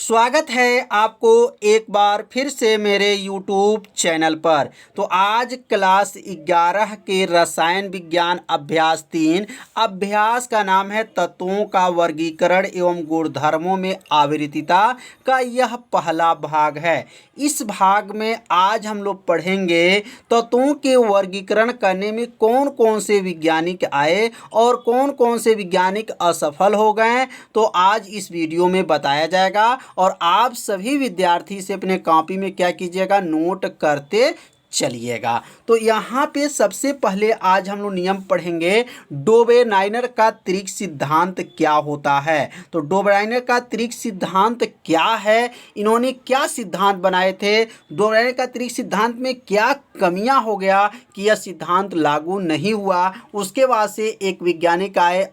स्वागत है आपको एक बार फिर से मेरे YouTube चैनल पर। तो आज क्लास 11 के रसायन विज्ञान अभ्यास 3 अभ्यास का नाम है तत्वों का वर्गीकरण एवं गुणधर्मों में आवृत्तिता का यह पहला भाग है। इस भाग में आज हम लोग पढ़ेंगे तत्वों के वर्गीकरण करने में कौन कौन से वैज्ञानिक आए और कौन कौन से वैज्ञानिक असफल हो गए। तो आज इस वीडियो में बताया जाएगा और आप सभी विद्यार्थी से अपने कॉपी में क्या कीजिएगा, नोट करते चलिएगा। तो यहाँ पे सबसे पहले आज हम लोग नियम पढ़ेंगे डोबेनाइनर का त्रिक सिद्धांत क्या होता है। तो डोबेनाइनर का त्रिक सिद्धांत क्या है, इन्होंने क्या सिद्धांत बनाए थे, डोबेनाइनर का त्रिक सिद्धांत में क्या कमियां हो गया कि यह सिद्धांत लागू नहीं हुआ। उसके बाद से एक वैज्ञानिक आए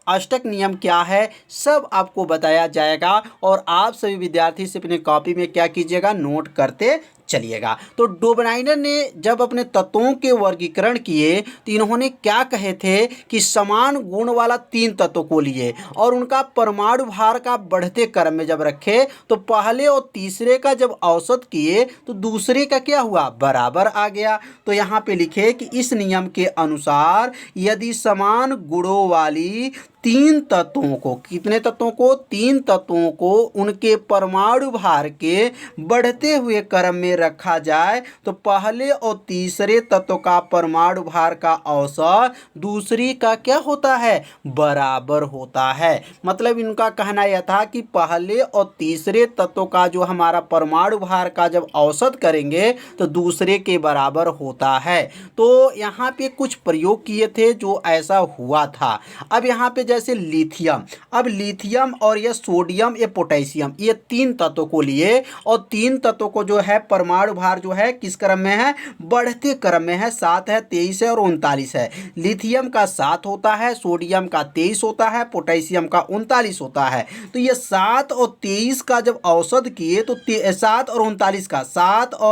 अष्टक नियम क्या है, सब आपको बताया जाएगा और आप सभी विद्यार्थी से अपने कॉपी में क्या कीजिएगा, नोट करते चलिएगा। तो डोबेनाइनर ने जब अपने तत्वों के वर्गीकरण किए तो इन्होंने क्या कहे थे कि समान गुण वाला 3 तत्वों को लिए और उनका परमाणु भार का बढ़ते क्रम में जब रखे तो पहले और तीसरे का जब औसत किए तो दूसरे का क्या हुआ, बराबर आ गया। तो यहाँ पे लिखे कि इस नियम के अनुसार यदि समान गुणों वाली 3 तत्वों को, कितने तत्वों को, 3 तत्वों को उनके परमाणु भार के बढ़ते हुए क्रम में रखा जाए तो पहले और तीसरे तत्व का परमाणु भार का औसत दूसरी का क्या होता है, बराबर होता है। मतलब इनका कहना यह था कि पहले और तीसरे तत्व का जो हमारा परमाणु भार का जब औसत करेंगे तो दूसरे के बराबर होता है। तो यहाँ पे कुछ प्रयोग किए थे जो ऐसा हुआ था। अब यहाँ पे जैसे लिथियम, अब लिथियम और ये सोडियम ये पोटेशियम, ये 3 तत्वों को लिए और 3 तत्वों को जो है परमाणु भार जो है किस क्रम में है, बढ़ते क्रम में है। 7 है, 23 है और 39 है। लिथियम का 7 होता है, सोडियम का 23 होता है, पोटेशियम का 39 होता है। तो ये 7 और 23 का जब औसत किए तो 7 और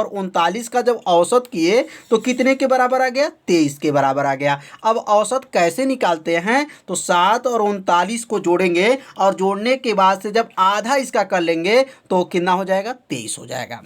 39 का जब औसत किए तो कितने के बराबर आ गया, 23 के बराबर आ गया। अब औसत कैसे निकालते हैं, तो 7 और 39 को जोड़ेंगे और जोड़ने के बाद से जब आधा इसका कर लेंगे तो कितना हो जाएगा, 23 हो जाएगा।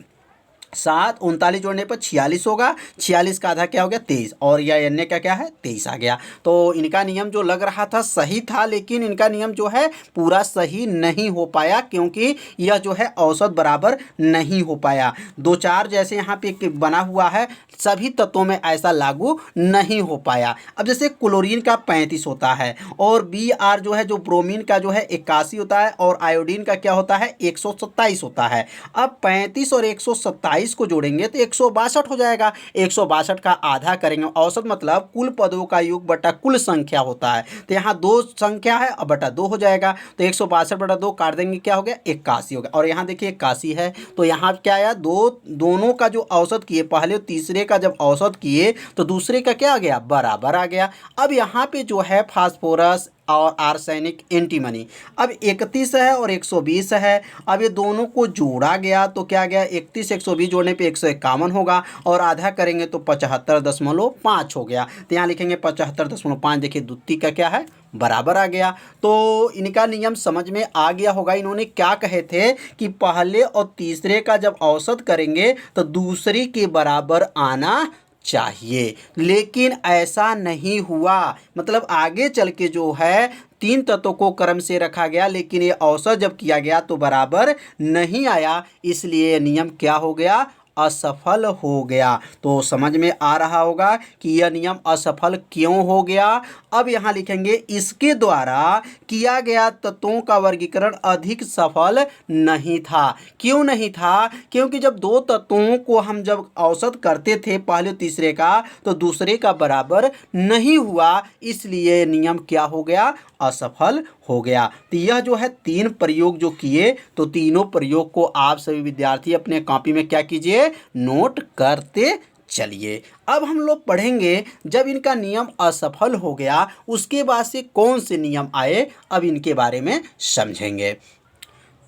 7 39 जोड़ने पर 46 होगा, 46 का आधा क्या हो गया, 23 और यह अन्य का क्या है, 23 आ गया। तो इनका नियम जो लग रहा था सही था, लेकिन इनका नियम जो है पूरा सही नहीं हो पाया क्योंकि यह जो है औसत बराबर नहीं हो पाया। 2-4 जैसे यहाँ पे बना हुआ है, सभी तत्वों में ऐसा लागू नहीं हो पाया। अब जैसे क्लोरीन का 35 होता है और Br जो है, जो ब्रोमीन का जो है 81 होता है और आयोडीन का क्या होता है, 127 होता है। अब 35 और 127 को जोड़ेंगे तो 162 हो जाएगा। 162 का आधा करेंगे, औसत मतलब कुल पदों का योग बटा कुल संख्या होता है। तो यहाँ 2 संख्या है और बटा 2 हो जाएगा। तो 162 बटा 2 काट देंगे, क्या हो गया, 81 हो गया। और यहाँ देखिए 81 है तो यहाँ क्या आया, दोनों का जो औसत किए, पहले और तीसरे का जब औसत किए तो दूसरे का क्या आ गया, बराबर आ गया। अब यहाँ पे जो है फास्फोरस और आर्सेनिक एंटीमनी, अब 31 है और 120 है। अब ये दोनों को जोड़ा गया तो क्या गया, 31 120 जोड़ने पे 151 होगा और आधा करेंगे तो 75.5 हो गया। तो यहाँ लिखेंगे 75.5, देखिए द्वितीय का क्या है, बराबर आ गया। तो इनका नियम समझ में आ गया होगा। इन्होंने क्या कहे थे कि पहले और तीसरे का जब औसत करेंगे तो दूसरे के बराबर आना चाहिए, लेकिन ऐसा नहीं हुआ। मतलब आगे चल के जो है 3 तत्वों को क्रम से रखा गया, लेकिन ये औसत जब किया गया तो बराबर नहीं आया, इसलिए नियम क्या हो गया, असफल हो गया। तो समझ में आ रहा होगा कि यह नियम असफल क्यों हो गया। अब यहाँ लिखेंगे इसके द्वारा किया गया तत्वों का वर्गीकरण अधिक सफल नहीं था। क्यों नहीं था, क्योंकि जब 2 तत्वों को हम जब औसत करते थे पहले तीसरे का तो दूसरे का बराबर नहीं हुआ, इसलिए नियम क्या हो गया, असफल हो गया। तो यह जो है 3 प्रयोग जो किए तो तीनों प्रयोग को आप सभी विद्यार्थी अपने कॉपी में क्या कीजिए, नोट करते चलिए। अब हम लोग पढ़ेंगे जब इनका नियम असफल हो गया उसके बाद से कौन से नियम आए, अब इनके बारे में समझेंगे।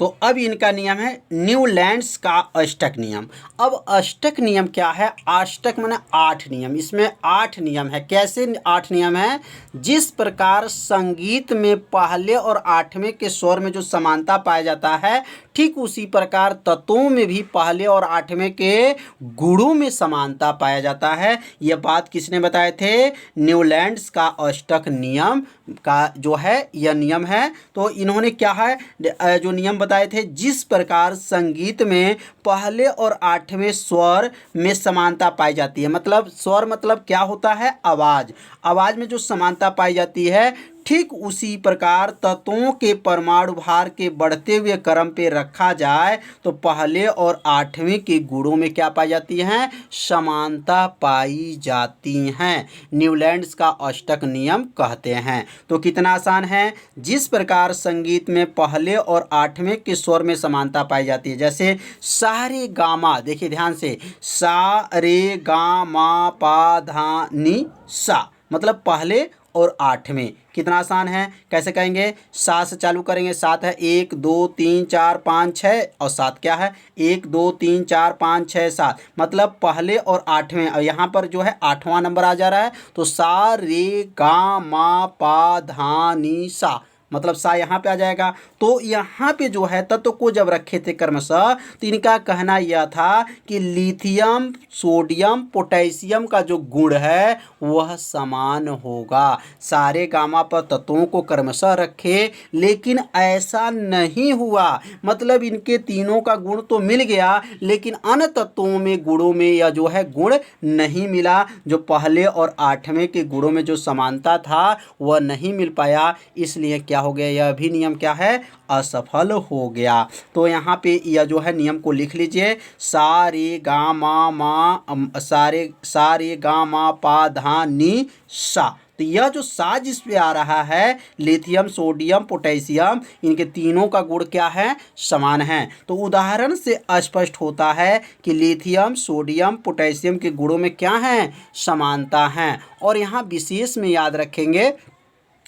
तो अब इनका नियम है न्यूलैंड्स का अष्टक नियम। अब अष्टक नियम क्या है? अष्टक माने 8 नियम। इसमें 8 नियम है। कैसे 8 नियम है? जिस प्रकार संगीत में पहले और आठवें के स्वर में जो समानता पाया जाता है, ठीक उसी प्रकार तत्वों में भी पहले और आठवें के गुणों में समानता पाया जाता है। यह बात किसने बताए थे? न्यूलैंड्स का अष्टक नियम का जो है यह नियम है। तो इन्होंने क्या है जो नियम बताए थे, जिस प्रकार संगीत में पहले और आठवें स्वर में समानता पाई जाती है, मतलब स्वर मतलब क्या होता है? आवाज़। आवाज़ में जो समानता पाई जाती है, ठीक उसी प्रकार तत्वों के परमाणु भार के बढ़ते हुए क्रम पे रखा जाए तो पहले और आठवें के गुणों में क्या पाई जाती हैं? समानता पाई जाती हैं। न्यूलैंड्स का अष्टक नियम कहते हैं। तो कितना आसान है। जिस प्रकार संगीत में पहले और आठवें के स्वर में समानता पाई जाती है, जैसे सा रे गा मा, देखिए ध्यान से, सा रे गा मा पा धा नी सा, मतलब पहले और आठवें। कितना आसान है। कैसे कहेंगे? सा से चालू करेंगे। 7 है, 1 2 3 4 5 6, और 7 क्या है? 1 2 3 4 5 6 7, मतलब पहले और आठवें। और यहाँ पर जो है 8वां नंबर आ जा रहा है, तो सा रे गा मा पा धा नी सा, मतलब सा यहाँ पे आ जाएगा। तो यहाँ पे जो है तत्व को जब रखे थे क्रमशः, तो इनका कहना यह था कि लिथियम, सोडियम, पोटेशियम का जो गुण है वह समान होगा। सारे गामा पर तत्वों को क्रमशः रखे, लेकिन ऐसा नहीं हुआ। मतलब इनके तीनों का गुण तो मिल गया, लेकिन अन्य तत्वों में गुणों में या जो है गुण नहीं मिला। जो पहले और आठवें के गुणों में जो समानता था वह नहीं मिल पाया, इसलिए क्या हो गया? यह भी नियम क्या है? असफल हो गया। तो यहाँ पे यह जो है नियम को लिख लीजिए, सा रे गा मा सा रे गा मा पा धा नी सा। तो यह जो सा जिस पे आ रहा है, लिथियम, सोडियम, पोटेशियम, इनके तीनों का गुण क्या है? समान है। तो उदाहरण से स्पष्ट होता है कि लिथियम, सोडियम, पोटेशियम के गुणों में क्या है? समानता है। और यहाँ विशेष में याद रखेंगे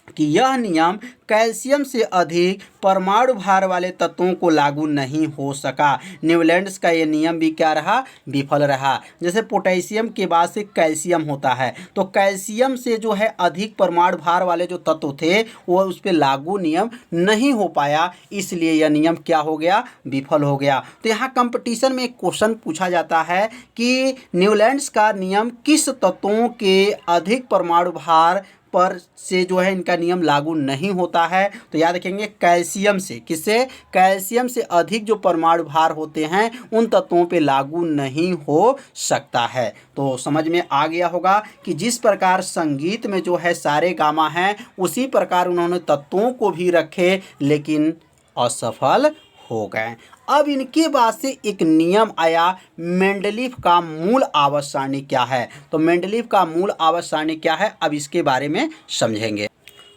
कि यह नियम कैल्शियम से अधिक परमाणु भार वाले तत्वों को लागू नहीं हो सका। न्यूलैंड्स का यह नियम भी क्या रहा? विफल रहा। जैसे पोटेशियम के बाद से कैल्शियम होता है, तो कैल्शियम से जो है अधिक परमाणु भार वाले जो तत्व थे वो उस पर लागू नियम नहीं हो पाया, इसलिए यह नियम क्या हो गया? विफल हो गया। तो यहाँ कंपटीशन में एक क्वेश्चन पूछा जाता है कि न्यूलैंड्स का नियम किस तत्वों के अधिक परमाणु भार पर से जो है इनका नियम लागू नहीं होता है? तो याद रखेंगे कैल्शियम से। किससे? कैल्शियम से अधिक जो परमाणु भार होते हैं उन तत्वों पे लागू नहीं हो सकता है। तो समझ में आ गया होगा कि जिस प्रकार संगीत में जो है सारे गामा हैं, उसी प्रकार उन्होंने तत्वों को भी रखे, लेकिन असफल हो गए। अब इनके बाद से एक नियम आया, मेंडलीफ का मूल आवर्त सारणी क्या है? तो मेंडलीफ का मूल आवर्त सारणी क्या है, अब इसके बारे में समझेंगे।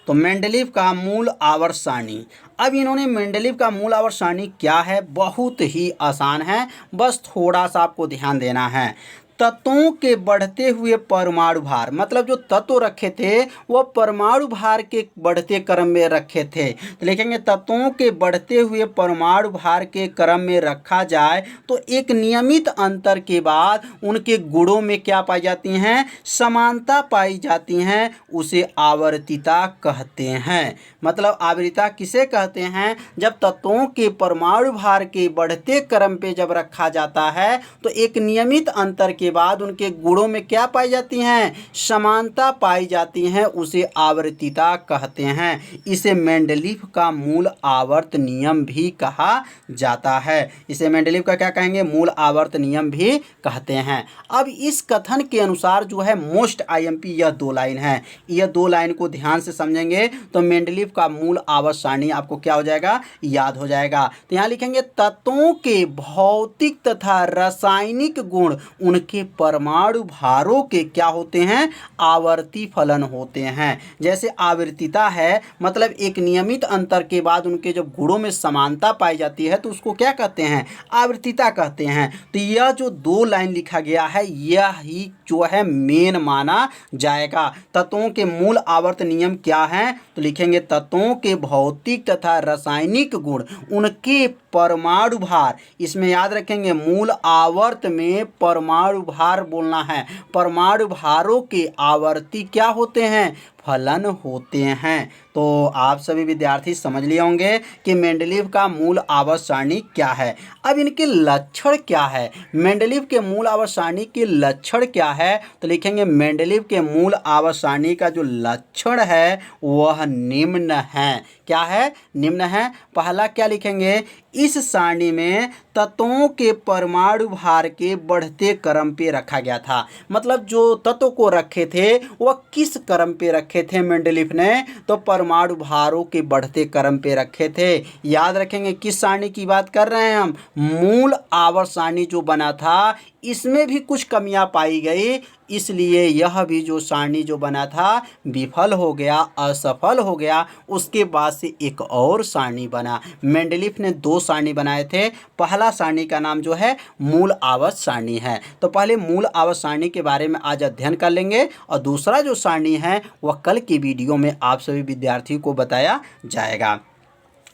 तो मेंडलीफ का मूल आवर्त सारणी, अब इन्होंने मेंडलीफ का मूल आवर्त सारणी क्या है? बहुत ही आसान है, बस थोड़ा सा आपको ध्यान देना है। तत्वों के बढ़ते हुए परमाणु भार, मतलब जो तत्व रखे थे वह परमाणु भार के बढ़ते क्रम में रखे थे। तो लिखेंगे तत्वों के बढ़ते हुए परमाणु भार के क्रम में रखा जाए तो एक नियमित अंतर के बाद उनके गुणों में क्या पाई जाती हैं? समानता पाई जाती हैं। उसे आवर्तिता कहते हैं। मतलब आवर्तिता किसे कहते हैं? जब तत्वों के परमाणु भार के बढ़ते क्रम पे जब रखा जाता है तो एक नियमित अंतर के बाद उनके गुणों में क्या पाई जाती हैं? समानता पाई जाती हैं। उसे आवर्तिता कहते हैं। इसे मेंडलीफ का मूल आवर्त नियम भी कहा जाता है। इसे मेंडलीफ का क्या कहेंगे? मूल आवर्त नियम भी कहते हैं। अब इस कथन के अनुसार जो है मोस्ट आईएमपी यह 2 लाइन है। यह 2 लाइन को ध्यान से समझेंगे तो मेंडलीफ का मूल आवर्त सारणी आपको क्या हो जाएगा? याद हो जाएगा। तो यहाँ लिखेंगे तत्वों के भौतिक तथा रासायनिक गुण उनके के परमाणु भारों के क्या होते हैं, आवर्ती फलन होते हैं। जैसे आवर्तिता है मतलब एक नियमित अंतर के बाद उनके जब गुणों में समानता पाई जाती है तो उसको क्या कहते हैं, आवर्तिता कहते हैं। तो यह जो 2 लाइन लिखा गया है यह ही जो है मेन माना जाएगा। तत्वों के मूल आवर्त नियम क्या हैं, तो लिखेंगे तत्वों के भौतिक तथा रासायनिक गुण, उनके परमाणु भार, इसमें याद रखेंगे मूल आवर्त में परमाणु भार बोलना है। परमाणु भारों के आवर्ती क्या होते हैं, फलन होते हैं। तो आप सभी विद्यार्थी समझ लिए होंगे कि मेंडलीव का मूल आवर्त सारणी क्या है। अब इनके लक्षण क्या है, मेंडलीव के मूल आवर्त सारणी के लक्षण क्या है, तो लिखेंगे मेंडलीव के मूल आवर्त सारणी का जो लक्षण है वह निम्न है। क्या है, निम्न है। पहला क्या लिखेंगे, इस सारणी में तत्वों के परमाणु भार के बढ़ते क्रम पे रखा गया था। मतलब जो तत्व को रखे थे वह किस क्रम पे रखे थे मेंडलीव ने, तो परमाणु भारों के बढ़ते क्रम पे रखे थे। याद रखेंगे किस सारणी की बात कर रहे हैं हम, मूल आवर्त सारणी जो बना था इसमें भी कुछ कमियां पाई गई, इसलिए यह भी जो सारणी जो बना था विफल हो गया, असफल हो गया। उसके बाद से एक और सारणी बना। मेंडलीव ने 2 सारणी बनाए थे। पहला सारणी का नाम जो है मूल आवर्त सारणी है। तो पहले मूल आवर्त सारणी के बारे में आज अध्ययन कर लेंगे और दूसरा जो सारणी है वह कल की वीडियो में आप सभी विद्यार्थियों को बताया जाएगा।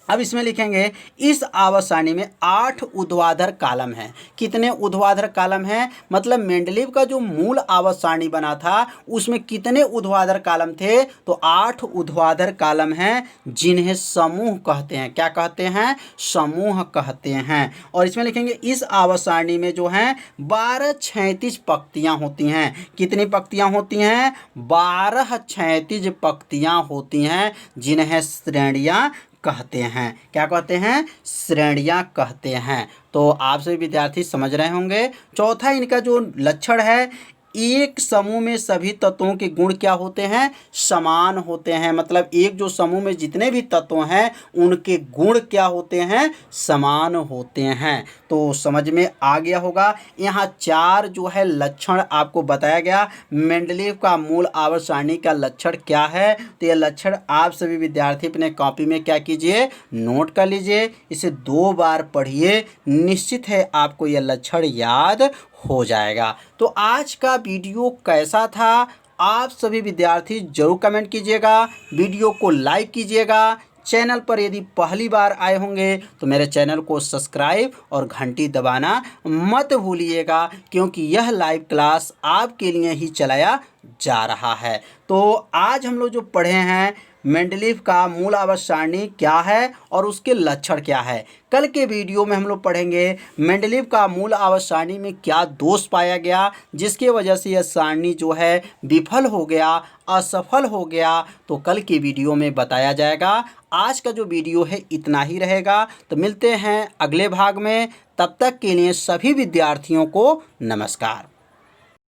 अब इसमें लिखेंगे इस आवर्त सारणी में 8 ऊर्ध्वाधर कॉलम हैं। कितने ऊर्ध्वाधर कॉलम हैं, मतलब मेंडलीव का जो मूल आवर्त सारणी बना था उसमें कितने ऊर्ध्वाधर कॉलम थे, तो 8 ऊर्ध्वाधर कॉलम हैं जिन्हें समूह कहते हैं। क्या कहते हैं, समूह कहते हैं। और इसमें लिखेंगे इस आवर्त सारणी में जो हैं 12 क्षैतिज पंक्तियां होती हैं। कितनी पंक्तियां होती हैं, 12 क्षैतिज पंक्तियां होती हैं जिन्हें श्रेणियां कहते हैं। क्या कहते हैं, श्रेणियां कहते हैं। तो आप सभी विद्यार्थी समझ रहे होंगे। चौथा इनका जो लक्षण है, एक समूह में सभी तत्वों के गुण क्या होते हैं, समान होते हैं। मतलब एक जो समूह में जितने भी तत्व हैं उनके गुण क्या होते हैं, समान होते हैं। तो समझ में आ गया होगा। यहाँ 4 जो है लक्षण आपको बताया गया। मेंडलीव का मूल आवर्त सारणी का लक्षण क्या है, तो यह लक्षण आप सभी विद्यार्थी अपने कॉपी में क्या कीजिए, नोट कर लीजिए। इसे 2 बार पढ़िए, निश्चित है आपको यह लक्षण याद हो जाएगा। तो आज का वीडियो कैसा था, आप सभी विद्यार्थी जरूर कमेंट कीजिएगा, वीडियो को लाइक कीजिएगा। चैनल पर यदि पहली बार आए होंगे तो मेरे चैनल को सब्सक्राइब और घंटी दबाना मत भूलिएगा, क्योंकि यह लाइव क्लास आपके लिए ही चलाया जा रहा है। तो आज हम लोग जो पढ़े हैं मेंडलीव का मूल आवर्त सारणी क्या है और उसके लक्षण क्या है। कल के वीडियो में हम लोग पढ़ेंगे मेंडलीव का मूल आवर्त सारणी में क्या दोष पाया गया जिसके वजह से यह सारणी जो है विफल हो गया, असफल हो गया। तो कल के वीडियो में बताया जाएगा। आज का जो वीडियो है इतना ही रहेगा। तो मिलते हैं अगले भाग में, तब तक के लिए सभी विद्यार्थियों को नमस्कार।